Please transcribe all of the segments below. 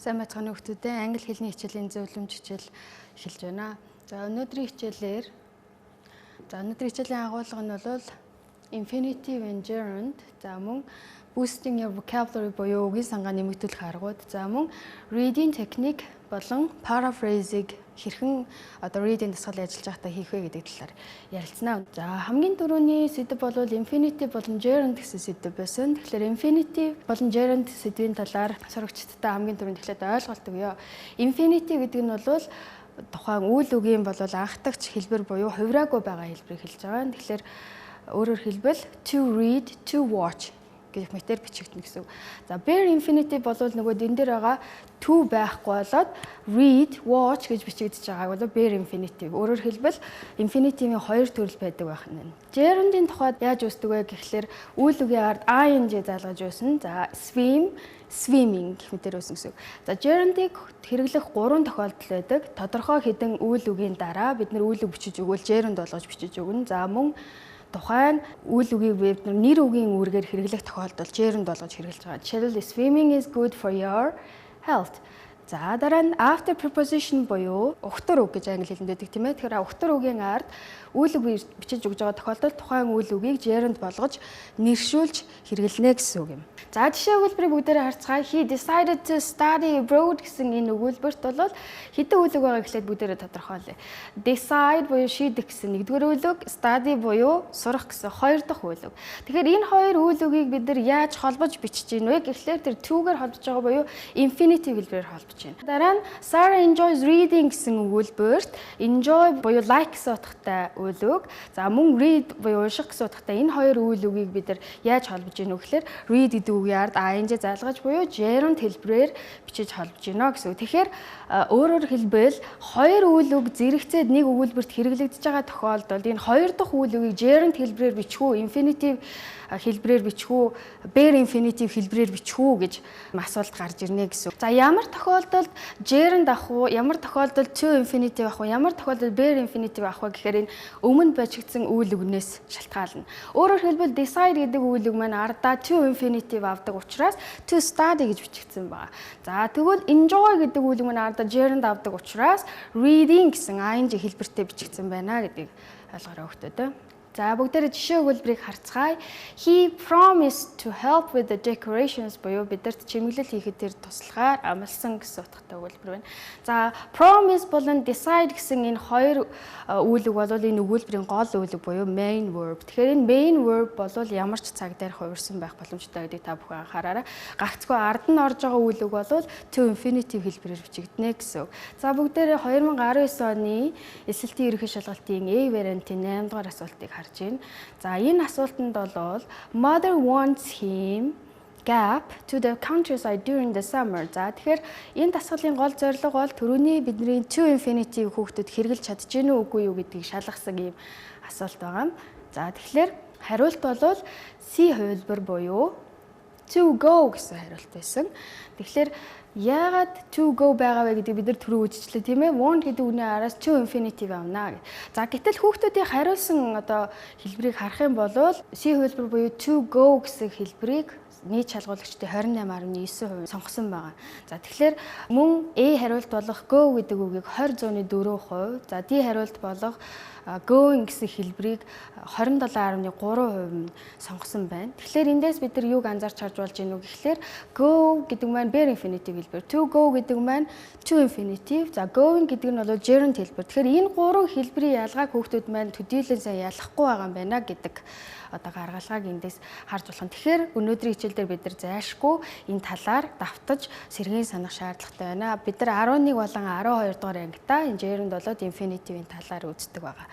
Сайн байцгаана уу хүмүүстээ. Англи хэлний хичээлийн зөвлөмж хичээл эхэлж байна. Өнөөдрийн хичээлийн агуулга нь бол infinitive and gerund. Мөн boosting your vocabulary буюу үгийн сангаа нэмэгдүүлэх аргууд. Мөн reading technique болон paraphrasing хэрхэн reading дасгал ажиллаж байхдаа хийх вэ гэдэг талаар ярилцсанаа. Хамгийн түрүүний сэдэв бол infinitive болон gerund гэсэн сэдэв байсан. Тэгэхээр infinitive болон gerund сэдвийн талаар сурагчдтай хамгийн түрүүнд эхлээд ойлголт өгье. Infinitive гэдэг нь бол тухайн үйл үгийн бол анхдагч хэлбэр буюу хувираагүй байгаа хэлбэрийг хэлж байгаа. Тэгэхээр өөрөөр хэлбэл to read, to watch гэх мэтээр бичигдэнэ гэсэн. Bare infinitive бол нөгөө энэ дээр байгаа to байхгүй болоод read, watch гэж бичигдэж байгааг бол bare infinitive. Өөрөөр хэлбэл infinitive-ийн хоёр төрөл байдаг байх нь. Gerund-ийн тухайд яаж үүсдэг вэ гэхлээр үйл үгийн ард ing залгаж үүснэ. Swim, swimming гэх мэтээр үүснэ гэсэн. Gerund-ийг хэрэглэх 3 тохиолдол байдаг. Тодорхой хэдэн үйл үгийн дараа бид нэр үйл үг бичиж өгвөл gerund болгож бичиж өгнө. Мөн тухайн үйл үгийг бид нэр үгийн үүргээр хэрэглэх тохиолдолд gerund болгож хэрэглэж байгаа. Жишээлбэл swimming is good for your health. Дараа нь after preposition буюу угтар үг гэж англи хэлэнд байдаг тийм ээ. Тэгэхээр угтар үгийн ард үйл үг бичиж өгж байгаа тохиолдолд тухайн үйл үгийг gerund болгож нэршүүлж хэрэглэнэ гэсэн үг юм. Жишээ өгүүлбэрийг бүгдээрээ харцгаая. He decided to study abroad гэсэн энэ өгүүлбэрт бол хэдэн үйл үг байгаа гэхлээр бүгдээрээ тодорхойлъё. Decide буюу шийдэх гэсэн нэгдүгээр үйл үг, study буюу сурах гэсэн хоёр дахь үйл үг. Тэгэхээр энэ хоёр үйл үгийг бид нар яаж холбож бичиж гин вэ гэхлээр тэр to-гээр холбож байгаа буюу infinitive хэлбэрээр холбож байна. Дараа нь Sarah enjoys reading гэсэн өгүүлбэрт enjoy буюу like гэсэн утгатай үйл үг. Мөн read буюу унших гэсэн утгатай энэ хоёр үйл үгийг бид нар яаж холбож гин вэ гэхлээр read гэдэг үгийн ард ing залгаж буюу gerund хэлбэрээр бичиж холбож гинэ гэсэн. Тэгэхээр өөрөөр хэлбэл хоёр үйл үг зэрэгцээд нэг өгүүлбэрт хэрэглэгдэж байгаа тохиолдолд энэ хоёр дахь үйл үгийг gerund хэлбэрээр бичих үү, infinitive хэлбэрээр бичих үү, bare infinitive хэлбэрээр бичих үү гэж асуулт гарч ирнэ гэсэн. Ямар тохиолдолд gerund авах уу, ямар тохиолдолд to infinitive авах уу, ямар тохиолдолд bare infinitive авах вэ гэхээр энэ өмнө бичигдсэн үйл үгнээс шалтгаална. Өөрөөр хэлбэл decide гэдэг үйл үг маань ардаа to infinitive авдаг учраас to study гэж бичигдсэн байна. Тэгвэл enjoy гэдэг үйл үг маань ардаа gerund авдаг учраас reading гэсэн ing хэлбэртэй бичигдсэн байна гэдгийг ойлгоорой хүүхдүүд. Бүгдээрээ жишээ өгүүлбэрийг харцгаая. He promised to help with the decorations буюу бидэрт чимэглэл хийхэд тэр туслахаар амласан гэсэн утгатай өгүүлбэр байна. Promise болон decide гэсэн энэ хоёр үйл үг бол энэ өгүүлбэрийн гол үйл үг буюу main verb. Тэгэхээр энэ main verb бол ямар ч цаг дээр хувирсан байх боломжтой гэдгийг та бүхэн анхаараарай. Гагцгүй ард нь орж байгаа үйл үг бол to infinitive хэлбэрээр бичигдэнэ гэсэн. Бүгдээрээ 2019 оны эсэлтийн ерөнхий шалгалтын A вариантын 8 дугаар асуултыг харж байна. Энэ асуултанд бол mother wants him gap to the countryside during the summer. Тэгэхээр энэ дасгалын гол зорилго бол түрүүний бидний to infinitive хүүхдүүд хэрэгжилж чадж гэнэ үгүй юу гэдгийг шалгасан ийм асуулт байгаа. Тэгэхээр хариулт бол C хувилбар буюу to go гэсэн хариулт байсан. Тэгэхээр яагаад to go байгаа вэ гэдэг бид нар түрүү үздчихлээ тийм ээ. Want гэдэг үгний араас to infinitive авна гэх. Гэтэл хүүхдүүдийн хариулсан хэлбэрийг харах юм бол C хувилбар буюу to go гэсэн хэлбэрийг нийт шалгуулагчдын 28.9% сонгосон байгаа. Тэгэхээр мөн A хариулт болох go гэдэг үгийг 20.4%, D хариулт болох going гэсэн хэлбэрийг 27.3% сонгосон байна. Тэгэхээр эндээс бид нар юуг анзаарч харж болж байна уу гэхлээр go гэдэг маань bare infinitive хэлбэр, to go гэдэг маань to infinitive, going гэдэг нь бол gerund хэлбэр. Тэгэхээр энэ гурван хэлбэрийн ялгааг хүүхдүүд маань төдийлөн сайн ялахгүй байгаа юм байна гэдэг гаргалгааг эндээс харж болох. Тэгэхээр өнөөдрийн хичээлдээр бид нар зайлшгүй энэ талаар давтаж сэргийн санах шаардлагатай байна. Бид нар 11 болон 12 дугаар ангидаа энэ gerund болоод infinitive-ийн талаар үздэг байгаа.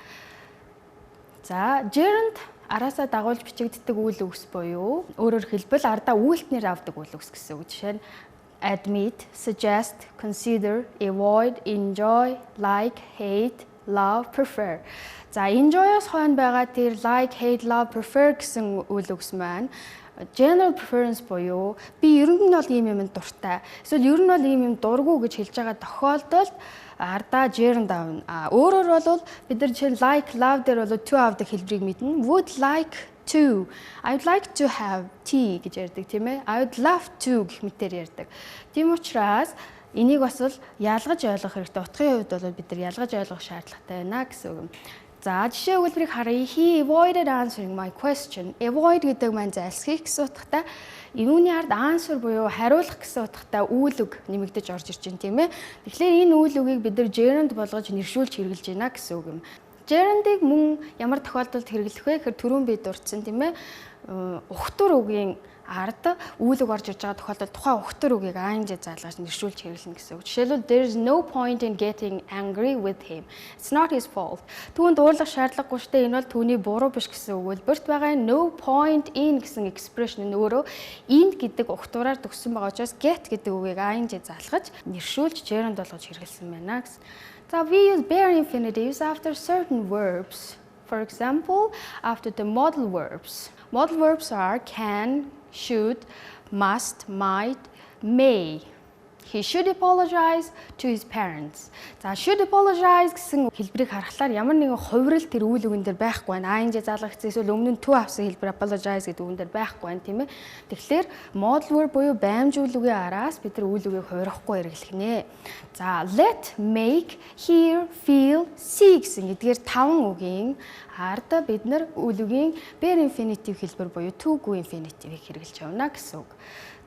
Gerund араасаа дагуулж бичигддэг үйл үгс буюу өөрөөр хэлбэл ардаа үйлдэлээр авдаг үйл үгс гэсэн үг. Жишээ нь admit, suggest, consider, avoid, enjoy, like, hate, love, prefer. Enjoy-оос хойно байгаа тэр like, hate, love, prefer гэсэн үйл үгс маань general preference буюу би ер нь бол ийм юмд дуртай. Эсвэл ер нь бол ийм юм дурггүй гэж хэлж байгаа тохиолдолд ардаа gerund авна. Өөрөөр бол бид нар жишээ like, love дээр бол to авдаг хэлбэрийг мэднэ. Would like to, I would like to have tea гэж ярьдаг тийм ээ. I would love to гэх мэтээр ярьдаг. Тийм учраас Энийг бас л ялгаж ойлгох хэрэгтэй. Утгын хувьд бол бид нар ялгаж ойлгох шаардлагатай байна гэсэн үг юм. За жишээ өгүүлбэрийг харъя. He avoided answering my question. Avoid гэдэг маань зайлсхийх гэсэн утгатай. Юуны ард answer буюу хариулах гэсэн утгатай үйл үг нэмэгдэж орж ирж байна тийм ээ. Тэгэхээр энэ үйл үгийг бид нар gerund болгож нэршүүлж хэрэглэж байна гэсэн үг юм. Gerund-ыг мөн ямар тохиолдолд хэрэглэх вэ гэхээр түрүүн би дурдсан тийм ээ. Ухтар үгийн ард үйл үг орж ирж байгаа тохиолдолд тухайн ухтар үгийг ing заалгаж нэршүүлж хэрэглэнэ гэсэн үг. Жишээлбэл there is no point in getting angry with him. It's not his fault. Түүнд уурлах шаардлагагүй штэ, энэ бол түүний буруу биш гэсэн өгүүлбэрт байгаа no point in гэсэн expression нь өөрөө in гэдэг ухтураар төгссөн байгаа учраас get гэдэг үгийг ing заалгаж нэршүүлж gerund болгож хэрэглэсэн байна гэсэн. So we use bare infinitives after certain verbs. For example, after the modal verbs. Modal verbs are can, should, must, might, may. He should apologize to his parents. За should apologize гэсэн хэлбэрийг харахаар ямар нэгэн хувирал тэр үйл үгэн дээр байхгүй байна. ing заалгагдсан эсвэл өмнө нь to авсан хэлбэр apologize гэдэг үгэн дээр байхгүй байна тийм ээ. Тэгэхээр modal verb буюу баймжуул үгийн араас бид нар үйл үгийг хувирахгүй хэрэглэх нэ. За let, make, hear, feel, see гэсэн эдгээр 5 үгийн ард бид нар үйл үгийн bare infinitive хэлбэр буюу to гүй infinitive-ийг хэрэглэж явна гэсэн үг.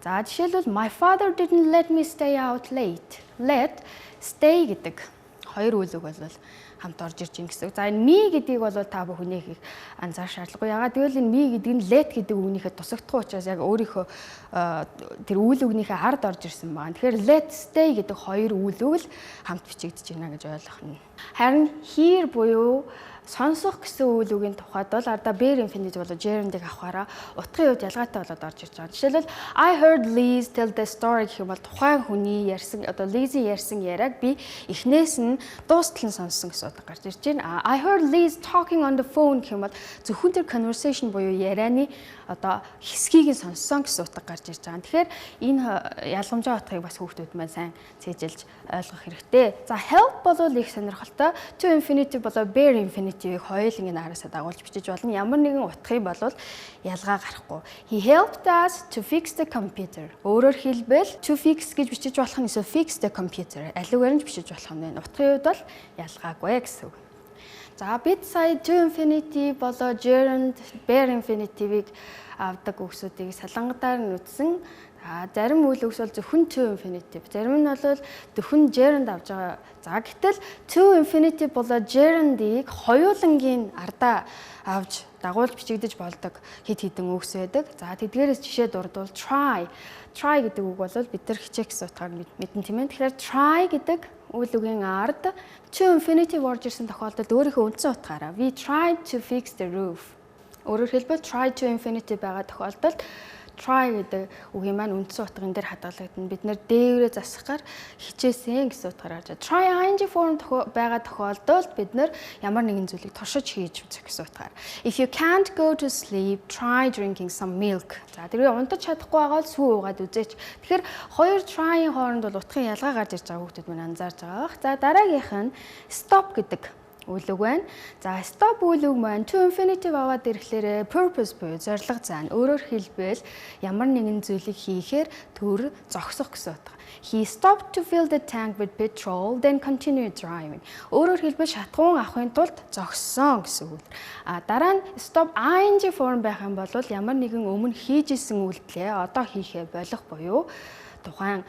За жишээлбэл my father didn't let me stay out late. Let, stay гэдэг хоёр үйл үг бол хамт орж ирж ийн гэсэн үг. За энэ me гэдгийг бол та бүхэн их анзаарах шаардлагагүй. Ягаад гэвэл энэ me гэдэг нь let гэдэг үгнийхээ тусагдахгүй учраас яг өөрийнхөө тэр үйл үгнийхээ ард орж ирсэн байна. Тэгэхээр let, stay гэдэг хоёр үйл үг л хамт бичигдэж байна гэж ойлгох нь. Харин here буюу сонсох гэсэн үйл үгийн тухайд бол ардаа bare infinitive болоо gerund-ыг авахаараа утгын хувьд ялгаатай болоод орж ирж байгаа. Жишээлбэл I heard Liz tell the story гэх юм бол тухайн хүний ярьсан одоо Liz-ийн ярьсан яриаг би эхнээс нь дуустал нь сонссон гэсэн утга гарч ирж байна. I heard Liz talking on the phone гэх юм бол зөвхөн тэр conversation буюу ярианы одоо хэсгийг нь сонссон гэсэн утга гарч ирж байгаа. Тэгэхээр энэ ялгамжаа утгыг бас хүүхдүүд маань сайн цээжилж ойлгох хэрэгтэй. За help бол их сонирхолтой. To infinitive болоо bare infinitive-ийг хоёулангийн араасаа дагуулж бичиж болно. Ямар нэгэн утгыг болвол ялгаа гарахгүй. He helped us to fix the computer. Өөрөөр хэлбэл to fix гэж бичиж болох нь эсвэл fix the computer. Аливаар нь бичиж болох нь утгын хувьд бол ялгаагүй гэсэн үг. За бид сая to infinitive болоо gerund, bare infinitive-ийг авдаг үгсүүдийг салангадаар нь үтсэн. Зарим үйл үгс бол зөвхөн to infinitive, зарим нь бол зөвхөн gerund авж байгаа. За гэтэл to infinitive болоо gerund-ийг хоёулангийн ардаа авж дагуулж бичигдэж болдог хэд хэдэн үгс байдаг. За тэдгээрээс жишээ дурдвал try. Try гэдэг үг бол бид нар хичээх гэсэн утгаар мэдэн тийм ээ. Тэгэхээр try гэдэг үйл үгийн ард to infinitive орж ирсэн тохиолдолд өөрийнхөө үндсэн утгаараа we tried to fix the roof. Өөрөөр хэлбэл try to infinitive байгаа тохиолдолд try гэдэг үгийн маань үндсэн утга энэ дээр хадгалагдана. Бид нэр дээрээ засахаар хичээсэн гэсэн утгаар гарч. Try ing form байгаа тохиолдолд бид нэр ямар нэгэн зүйлийг туршиж хийж үзэх гэсэн утгаар. If you can't go to sleep, try drinking some milk. За тэрийг унтаж чадахгүй байгаа бол сүү уугаад үзээч. Тэгэхээр хоёр try-ийн хооронд бол утгын ялгаа гарч ирж байгаа хүүхдүүд маань анзаарж байгаа бах. За дараагийнх нь stop гэдэг үйл үг байна. За stop үйл үг маань to infinitive аваад ирэхлээр purpose буюу зорилго заана. Өөрөөр хэлбэл ямар нэгэн зүйлийг хийхээр төр зогсох гэсэн утга. He stopped to fill the tank with petrol then continued driving. Өөрөөр хэлбэл шатгуун авахын тулд зогссон гэсэн үг. Дараа нь stop ing form байх юм бол ямар нэгэн өмнө хийж исэн үйлдэлээ одоо хийхээ болох буюу тухайн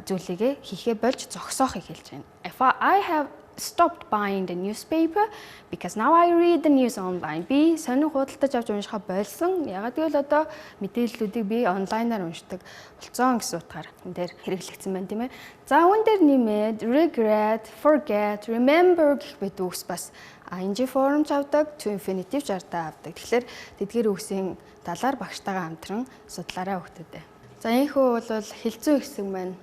зүйлийгээ хийхээ болж зогсоохыг хэлж байна. If I have stopped buying the newspaper because now I read the news online. Би сонин худалдаж авч уншихаа болсон. Ягаад гэвэл одоо мэдээллүүдийг би онлайнаар уншдаг болцсон гэсэн утгаар энэ дээр хэрэглэгдсэн байна тийм ээ. За үүн дээр нэмээд regret, forget, remember гэх мэт үгс бас ing form авдаг, to infinitive жартаа авдаг. Тэгэхээр тэдгээр үгсийн талаар багштайгаа хамтран судлаарай хүүхдүүдээ. За энэхүү бол хэлцүү хэсэг маань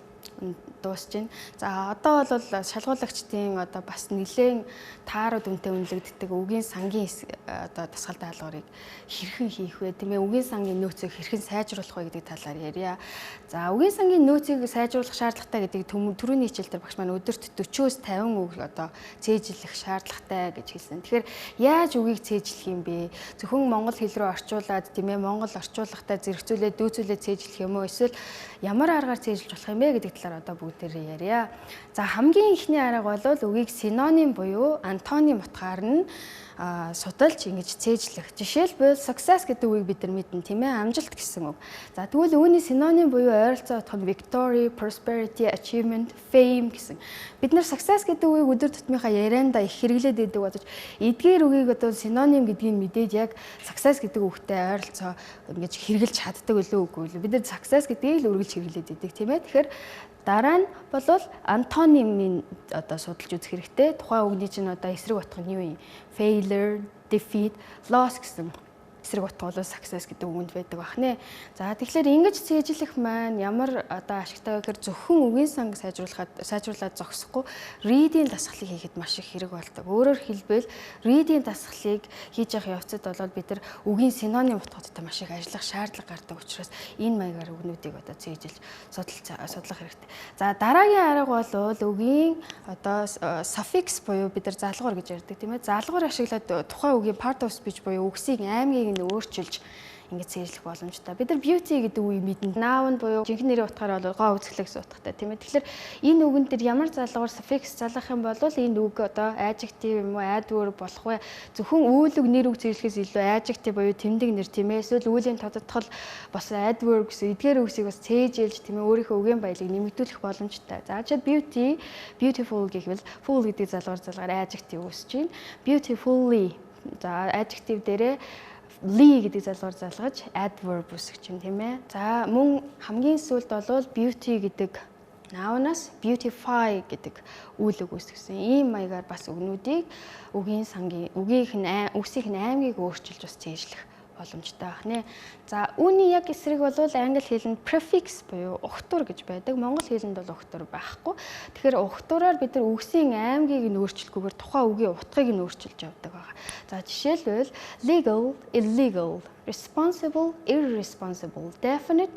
дуусж байна. За одоо бол шалгуулагчдын одоо бас нэлээд таарууд үнэтэй үнэлэгддэг үгийн сангийн одоо дасгал даалгаврыг хэрхэн хийх вэ тийм ээ, үгийн сангийн нөөцийг хэрхэн сайжруулах вэ гэдэг талаар ярья. За үгийн сангийн нөөцийг сайжруулах шаардлагатай гэдэг түрүүний хичээл дээр багш маань өдөрт 40-50 үг одоо цээжлэх шаардлагатай гэж хэлсэн. Тэгэхээр яаж үгийг цээжлэх юм бэ? Зөвхөн монгол хэл рүү орчуулад тийм ээ, монгол орчуулгатай зэрэгцүүлээд дүүцүүлээд цээжлэх юм уу? Эсвэл ямар аргаар цээжлж болох юм бэ гэдэг талаар талаар одоо бүгдээрээ ярья. За хамгийн ихний арга бол үгийг синоним буюу антоним утгаар нь судалж ингэж цээжлэх. Жишээлбэл success гэдэг үгийг бид нар мэднэ тийм ээ, амжилт гэсэн үг. За тэгвэл үүний синоним буюу ойролцоо утга нь victory, prosperity, achievement, fame гэсэн. Бид нар success гэдэг үгийг өдөр тутмынхаа ярианда их хэрэглээд байдаг бодож эдгээр үгийг одоо синоним гэдгийг мэдээд яг success гэдэг үгтэй ойролцоо ингэж хэрэглэж чаддаг үлээ үгүй юу? Бид нар success гэдгийг л үргэлж хэрэглээд байдаг тийм ээ. Тэгэхээр дараа нь бол антонимын одоо судалж үзэх хэрэгтэй. Тухайн үгний чинь одоо эсрэг утга нь юу юм? Failure, defeat, loss гэсэн эсрэг утга бол success гэдэг үгэнд байдаг бахнэ. За тэгэхээр ингэж цээжлэх маань ямар одоо ашигтай вэ гэхээр зөвхөн үгийн санг сайжруулаад зогсохгүй reading дасгалыг хийхэд маш их хэрэг болдог. Өөрөөр хэлбэл reading дасгалыг хийж явах явцад бол бид нар үгийн синоним утгуудтай маш их ажиллах шаардлага гардаг учраас энэ маягаар үгнүүдийг одоо цээжилж судлах хэрэгтэй. За дараагийн арга бол үгийн одоо suffix буюу бид нар залгуур гэж ярьдаг тийм ээ. Залгуур ашиглаад тухайн үгийн part of speech буюу үгсийн аймгийг өөрчилж ингэж цээжлэх боломжтой. Бид нар beauty гэдэг үгийг мэднэ. Noun буюу жинхэнэ нэрийн утгаараа бол гоо үзэсгэлэг гэсэн утгатай тийм ээ. Тэгэхээр энэ үгэн дээр ямар залгуур suffix залгах юм бол энэ үг одоо adjective юм уу adverb болох вэ? Зөвхөн үйлэг нэр үг цээжлэхээс илүү adjective буюу тэмдэг нэр тийм ээ. Эсвэл үүлийн тодотгол бас adverb гэсэн эдгээр үгсийг бас цээжэлж тийм ээ өөрийнхөө үгийн баялаг нэмэгдүүлэх боломжтой. За жишээд beauty, beautiful гэхвэл full гэдэг залгаар adjective үүсэж байна. Beautifully за adjective дээрээ lee гэдэг залгуур залгаж adverb үүсгэж байна тийм ээ. За мөн хамгийн сүүлд бол beauty гэдэг noun-аас beautify гэдэг үйлэг үүсгэсэн. Ийм маягаар бас үгнүүдийг үгийн сангийн үгсийнх нь аймгийг өөрчилж бас цээжлэх боломжтой байна. За үүний яг эсрэг бол англи хэлэнд prefix буюу ухтур гэж байдаг. Монгол хэлэнд бол ухтур байхгүй. Тэгэхээр ухтураар бид нар үгсийн аймгийг нь өөрчлөхгүйгээр тухайн үгийн утгыг нь өөрчилж явдаг байна. За жишээлбэл legal, illegal, responsible, irresponsible, definite,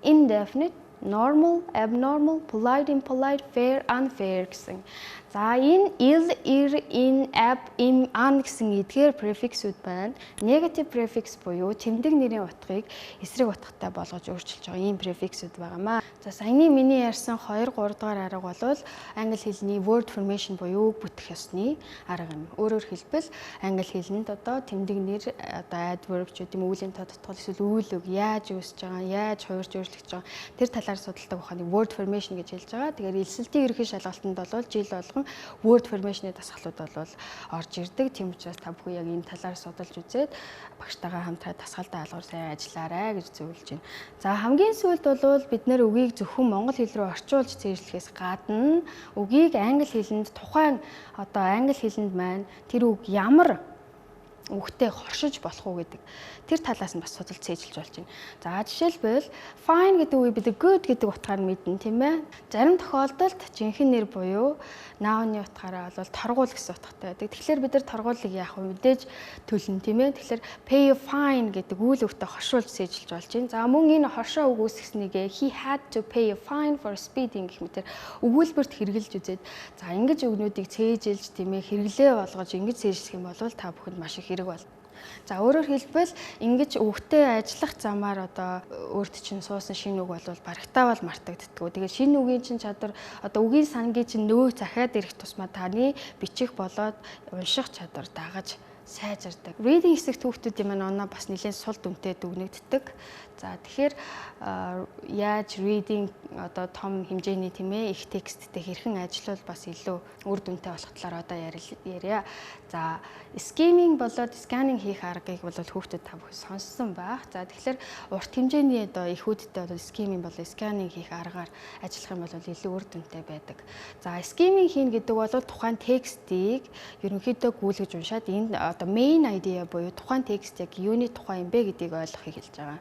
indefinite, normal, abnormal, polite, impolite, fair, unfair гэсэн. За энэ ill, ir, in, ab, im, an гэсэн эдгээр prefix-үүд байна. Negative prefix буюу тэмдэг нэрийн утгыг эсрэг утгатай болгож өөрчилж байгаа ийм prefix-үүд байгаамаа. За саяны миний ярьсан 2, 3 дугаар арга бол англи хэлний word formation буюу үг бүтэх ёсны арга юм. Өөрөөр хэлбэл англи хэлэнд одоо тэмдэг нэр одоо adverb ч гэдэм үглийн тодотгол эсвэл үйлэг яаж үүсэж байгаа, яаж хуурж өөрчлөгдөж байгаа тэр талаар судалдаг ухааны word formation гэж хэлж байгаа. Тэгэхээр элсэлтийн ерөнхий шалгалтанд бол жил болгон word formation-ы дасгалууд бол орж ирдэг. Тийм учраас та бүхэн яг энэ талаар судалж үзээд багштайгаа хамтраад дасгалдаа алгуур сайн ажиллаарай гэж зөвлөж байна. За хамгийн сүүлд бол бид нэр үгийг зөвхөн монгол хэл рүү орчуулж цээжлэхээс гадна үгийг англи хэлэнд тухайн одоо англи хэлэнд маань тэр үг ямар үгтэй хоршиж болох уу гэдэг тэр талаас нь бас судалж цээжилж болж байна. За жишээлбэл fine гэдэг үгийг бид good гэдэг утгаар мэднэ тийм ээ. Зарим тохиолдолд жинхэнэ нэр буюу noun-ы утгаараа бол торгуул гэсэн утгатай байдаг. Тэгэхээр бид нар торгуулыг яах вэ? Мэдээж төлнө тийм ээ. Тэгэхээр pay fine гэдэг үйл өгтөй хоршуулж цээжилж болж байна. За мөн энэ хоршоо үг үүсгэснийгээ he had to pay a fine for speeding гэх мэтэр өгүүлбэрт хэрэгжилж үзээд за ингэж үгнүүдийг цээжилж тийм ээ хэрэглээ болгож ингэж цээжлэх юм бол та бүхэнд маш их бол. За өөрөөр хэлбэл ингэж үгтэй ажиллах замаар одоо өөрт чинь суусан шинэ үг бол барагтаа бол мартагддаггүй. Тэгээд шинэ үгийн чинь чадвар одоо үгийн сангийн чинь нөө захиад ирэх тусмаа таны бичих болоод унших чадвар дагаж сайжирдаг. Reading хэсэгт хүүхдүүдийн маань оноо бас нэлээд сул дүнтэй дүгнэгддэг. За тэгэхээр яаж reading одоо том хэмжээний тийм ээ их тексттэй хэрхэн ажиллавал бас илүү үр дүнтэй болох талаар одоо ярья. За skimming болоод scanning хийх аргыг бол хүүхдүүд та бүхэн сонссон байх. За тэгэхээр урт хэмжээний одоо их үүдтэй бол skimming болоо scanning хийх аргаар ажиллах юм бол илүү үр дүнтэй байдаг. За skimming хийн гэдэг бол тухайн текстийг ерөнхийдөө гүйлгэж уншаад энэ одоо main idea буюу тухайн текст яг юуны тухай юм бэ гэдгийг ойлгохыг хэлж байгаа.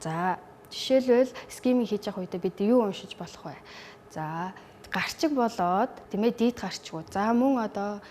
За жишээлбэл skimming хийж явах үедээ бид юу уншиж болох вэ? За гарчиг болоод тийм ээ дид гарчгууд. За мөн одоо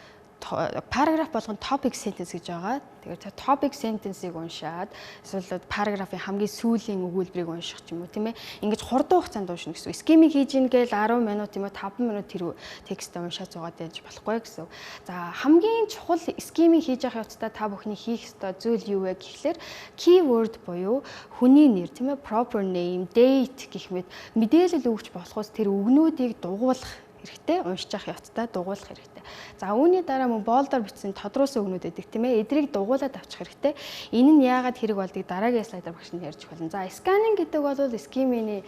параграф болгон topic sentence гэж байгаа. Тэгээд topic sentence-ийг уншаад эсвэл параграфын хамгийн сүүлийн өгүүлбэрийг унших ч юм уу тийм ээ. Ингэж хурдан хугацаанд уншина гэсэн. Skimming хийж ийн гээл 10 минут юм уу 5 минут тэр текстээ уншаад зугаад байж болохгүй гэсэн. За хамгийн чухал skimming хийж явах явцдаа та бүхний хийх ёстой зүйл юу вэ гэхлээр keyword буюу хүний нэр тийм ээ, proper name, date гэх мэт мэдээлэл өгч болохоос тэр үгнүүдийг дугуулах хэрэгтэй, уншиж явах явцдаа дугуулах хэрэгтэй. За үүний дараа мөн болдоор бичсэн тодруулсан үгнүүд байдаг тийм ээ. Эдрийг дугуулад авчих хэрэгтэй. Энэ нь яагаад хэрэг болдгийг дараагийн слайдаар багш нь ярьж болно. За scanning гэдэг бол skimming-ийн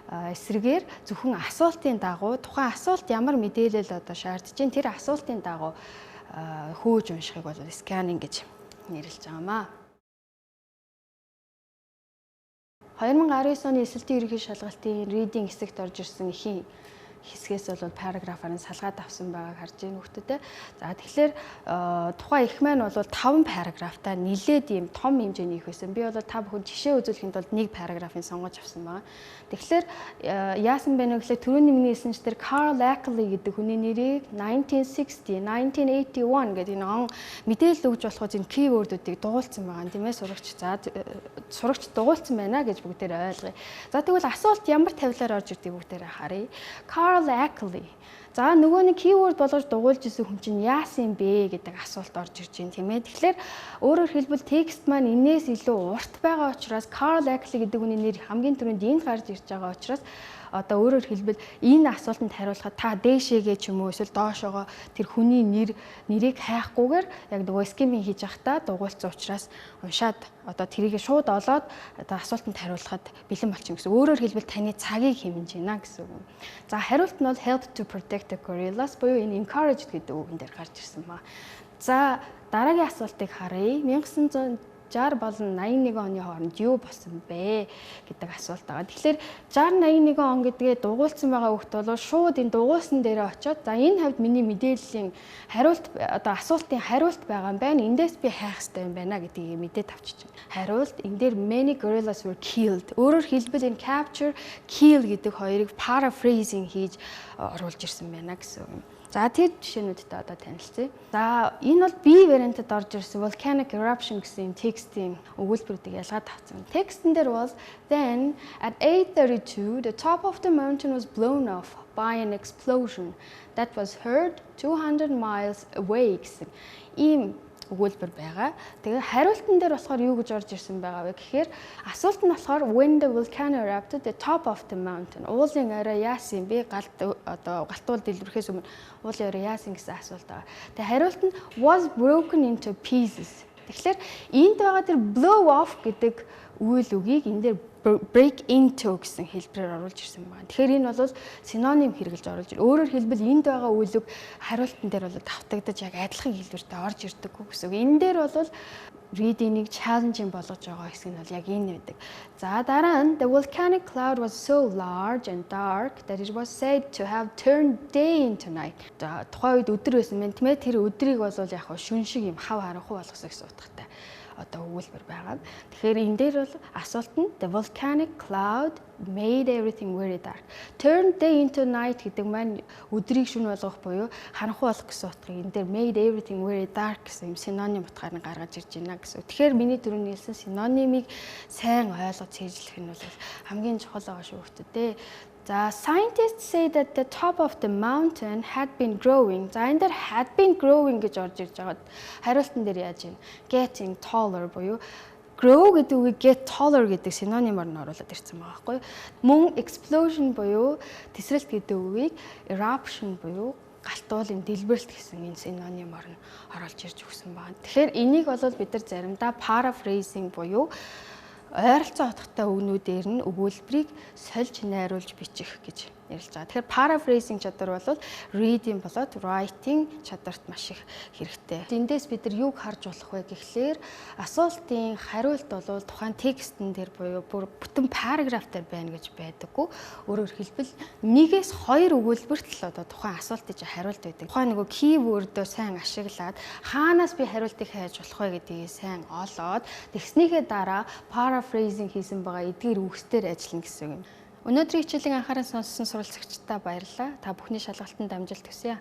эсрэгээр зөвхөн асуултын дагуу тухайн асуулт ямар мэдээлэл шаардж чинь тэр асуултын дагуу хөөж уншихыг бол scanning гэж нэрлэж байгаамаа. 2019 оны эсэлтийн ерөнхий шалгалтын reading хэсэгт орж ирсэн эхийн хэсгээс бол параграфаар нь салгаад авсан байгааг харж байна хүүхдүүдээ. За тэгэхээр тухайн их маань бол 5 параграфтай нэлээд ийм том хэмжээний их байсан. Би бол та бүхэн жишээ үзүүлэхэд бол нэг параграфын сонгож авсан байгаа. Тэгэхээр яасан бэ вэ гэхлээр түрүүний миний хэлсэн ч тэр Carl Ackley гэдэг хүний нэрийг 1960, 1981 гэдэг энэ он мэдээлэл өгж болох энэ keyword-уудыг дугуулсан байгаа юм тийм ээ сурагч. За сурагч дугуулсан байна гэж бүгдээрээ ойлгоё. За тэгвэл асуулт ямар тавилаар орж ирдэг бүгдээрээ харъя. Carl Ackley. За нөгөө нэг keyword болгож дугуулж исэн хүн чинь яасан юм бэ гэдэг асуулт орж ирж байна тийм ээ. Тэгэхээр өөрөөр хэлбэл текст маань энээс илүү урт байгаа учраас Carl Ackley гэдэг хүний нэр хамгийн түрүүнд энд гарч ирж байгаа учраас одоо өөрөөр хэлбэл энэ асуултанд хариулахад та дээшээгээ ч юм уу эсвэл доошоогоо тэр хүний нэрийг хайхгүйгээр яг нөгөө skimming хийж явахдаа дугуулсан учраас уншаад одоо тэрийг шууд олоод одоо асуултанд хариулахад бэлэн болчихно гэсэн. Өөрөөр хэлбэл таны цагийг хэмнэж байна гэсэн үг. За хариулт нь бол help to protect the gorillas буюу энэ encourage гэдэг үгэн дээр гарч ирсэн ба. За дараагийн асуултыг харъя. 1960 болон 81 оны хооронд юу болсон бэ гэдэг асуулт байгаа. Тэгэхээр 60-81 он гэдгээ дугуулсан байгаа хүүхд бол шууд энэ дугуулсан дээрээ очиод за энэ хавьд миний мэдээллийн хариулт одоо асуултын хариулт байгаа юм байна. Эндээс би хайх хэрэгтэй юм байна гэдгийг мэдээд авчиж байна. Хариулт энэ дээр many gorillas were killed. Өөрөөр хэлбэл энэ capture, kill гэдэг хоёрыг paraphrasing хийж оруулж ирсэн байна гэсэн үг юм. За тэр жишээнүүдтэй одоо танилцъя. За энэ бол B variant-д орж ирсэн volcanic eruption гэсэн текстийн өгүүлбэрүүдийг ялгаад авсан. Текстэн дээр бол then at 8:32 the top of the mountain was blown off by an explosion that was heard 200 miles away гэсэн ийм өгүүлбэр байгаа. Тэгээ хариултан дээр болохоор юу гэж орж ирсэн байгаа вэ гэхээр асуулт нь болохоор when the volcano erupted the top of the mountain. Уулын орой яасан бэ? Галтуул дэлбэрэхээс өмнө уулын орой яасан гэсэн асуулт байгаа. Тэгээ хариулт нь was broken into pieces. Тэгэхээр энд байгаа тэр blow off гэдэг үйл үгийг энэ дээр break into гэсэн хэлбэрээр оруулж ирсэн байна. Тэгэхээр энэ бол синоним хэрэглэж оруулж байна. Өөрөөр хэлбэл энд байгаа үйл үг хариултан дээр бол давтагдаж яг адилхан хэлбэртэй орж ирдэггүй гэсэн. Энэ дээр бол reading-ийг challenging болгож байгаа хэсэг нь бол яг энэ байдаг. За дараа нь the volcanic cloud was so large and dark that it was said to have turned day into night. За тухайн үед өдөр байсан мэн тийм ээ тэр өдрийг бол яг шүн шиг юм хав харанхуй болгосон гэсэн утгатай одоо өгүүлбэр байгаа. Тэгэхээр энэ дээр бол асуулт нь the volcanic cloud made everything very dark. Turned day into night гэдэг маань өдрийг шөнө болгох буюу харанхуй болгох гэсэн утгыг энэ дээр made everything very dark гэсэн юм синоним утгаар нь гаргаж ирж байна гэсэн. Тэгэхээр миний түрүүний хэлсэн синонимыг сайн ойлгож хэрэгжлэх нь бол хамгийн чухал байгаа шүү хүмүүстээ. За scientists say that the top of the mountain had been growing. За энэ дээр had been growing гэж орж ирж байгаа. Хариултан дээр яаж юм? Getting taller буюу grow гэдэг үгийг get taller гэдэг синонимоор нь оруулаад ирсэн байгаа байхгүй юу? Мөн explosion буюу тесрэлт гэдэг үгийг eruption буюу галтуулын дэлбэрэлт гэсэн энэ синонимоор нь оруулж ирж өгсөн байна. Тэгэхээр энийг бол бид нар заримдаа paraphrasing буюу ойролцоо утгатай үгнүүдээр нь өгүүлбэрийг сольж найруулж бичих гэж ярилж байгаа. Тэгэхээр paraphrasing чадвар бол reading болоод writing чадварт маш их хэрэгтэй. Эндээс бид нар юг харж болох вэ гэхлээр асуултын хариулт бол тухайн текстэн дээр буюу бүтэн параграф дээр байна гэж байдаггүй. Өөрөөр хэлбэл нэгээс хоёр өгүүлбэрт л одоо тухайн асуултыг хариулт байдаг. Тухайн нөгөө keyword-өө сайн ашиглаад хаанаас би хариултыг хайж болох вэ гэдгийг сайн олоод тэгснийхээ дараа paraphrasing хийсэн байгаа эдгээр үгсээр ажиллана гэсэн юм. Өнөөдрийн хичээлийн анхаарал сонссон суралцагчдаа баярлалаа. Та бүхний шалгалтанд амжилт хүсье.